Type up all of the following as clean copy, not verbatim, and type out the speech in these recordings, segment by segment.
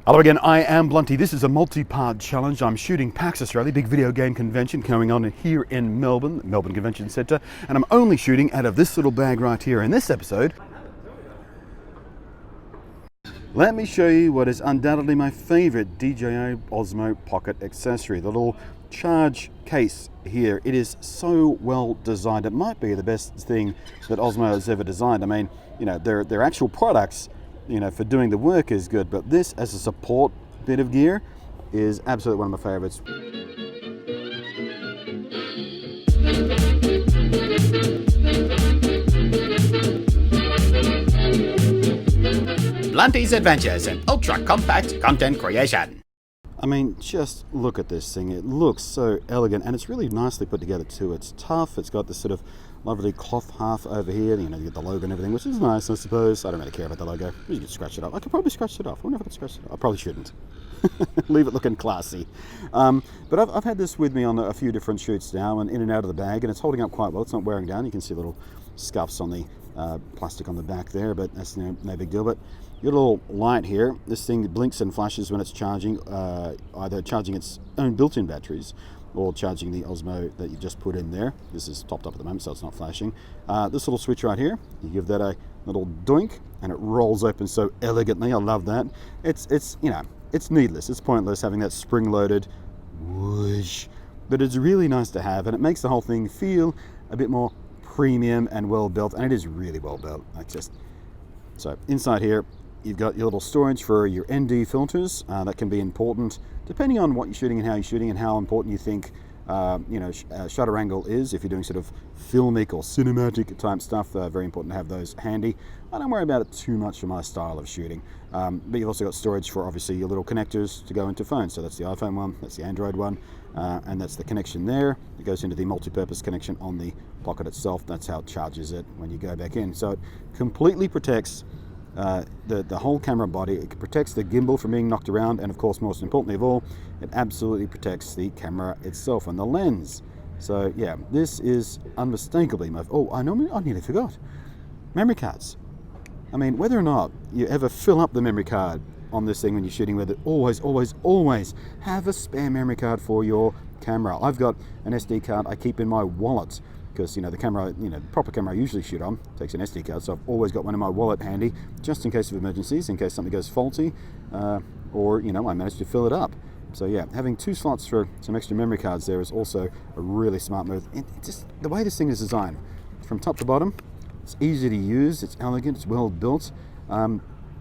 Hello again, I am Blunty. This is a multi-part challenge. I'm shooting PAX Australia, big video game convention going on here in Melbourne, Melbourne Convention Centre, and I'm only shooting out of this little bag right here. In this episode, let me show you what is undoubtedly my favourite DJI Osmo Pocket accessory, the little charge case here. It is so well designed. It might be the best thing that Osmo has ever designed. I mean, you know, their actual products, you know, for doing the work is good, but this as a support bit of gear is absolutely one of my favorites. Blunty's Adventures in ultra-compact content creation. I mean, just look at this thing. It looks so elegant, and it's really nicely put together too. It's tough. It's got this sort of lovely cloth half over here. You know, you get the logo and everything, which is nice, I suppose. I don't really care about the logo. You can scratch it off. I could probably scratch it off. I wonder if I could scratch it off. I probably shouldn't. Leave it looking classy. But I've had this with me on a few different shoots now, and in and out of the bag, and it's holding up quite well. It's not wearing down. You can see little scuffs on the plastic on the back there, but that's no big deal. But your little light here, this thing blinks and flashes when it's charging, either charging its own built-in batteries or charging the Osmo that you just put in there. This is topped up at the moment, so it's not flashing. This little switch right here, you give that a little doink and it rolls open so elegantly. I love that. It's you know, it's needless, it's pointless having that spring-loaded whoosh, but it's really nice to have, and it makes the whole thing feel a bit more premium and well built, and it is really well built. So inside here you've got your little storage for your ND filters. That can be important depending on what you're shooting and how you're shooting, and how important you think shutter angle is. If you're doing sort of filmic or cinematic type stuff, very important to have those handy. I don't worry about it too much for my style of shooting, but you've also got storage for obviously your little connectors to go into phones. So that's the iPhone one, that's the Android one, and that's the connection there. It goes into the multi-purpose connection on the Pocket itself. That's how it charges it when you go back in. So it completely protects the whole camera body. It protects the gimbal from being knocked around, and of course, most importantly of all, it absolutely protects the camera itself and the lens. So yeah, this is unmistakably my... Oh, I nearly forgot. Memory cards. I mean, whether or not you ever fill up the memory card on this thing when you're shooting with it, always have a spare memory card for your camera. I've got an SD card I keep in my wallet, because, you know, the camera, you know, the proper camera I usually shoot on takes an SD card, so I've always got one in my wallet handy, just in case of emergencies, in case something goes faulty, or, you know, I managed to fill it up. So yeah, having two slots for some extra memory cards there is also a really smart move. Just the way this thing is designed, from top to bottom, it's easy to use, it's elegant, it's well built. You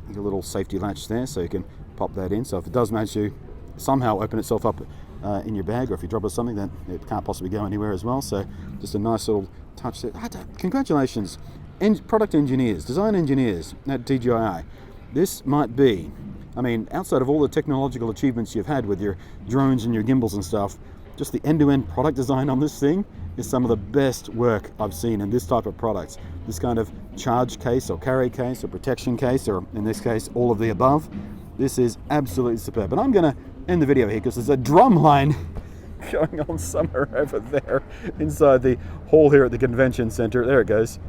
get a little safety latch there, so you can pop that in, so if it does manage to somehow open itself up in your bag, or if you drop it something, then it can't possibly go anywhere as well. So just a nice little touch there. Congratulations, product engineers, design engineers at DJI. This might be, I mean, outside of all the technological achievements you've had with your drones and your gimbals and stuff, just the end-to-end product design on this thing is some of the best work I've seen in this type of products. This kind of charge case or carry case or protection case, or in this case, all of the above. This is absolutely superb. And I'm gonna end the video here because there's a drum line going on somewhere over there inside the hall here at the convention center. There it goes.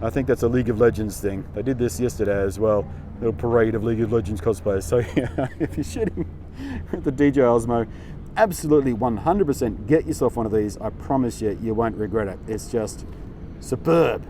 I think that's a League of Legends thing. They did this yesterday as well. Little parade of League of Legends cosplayers. So yeah, if you're shooting with the DJI Osmo, absolutely 100% get yourself one of these. I promise you, you won't regret it. It's just superb.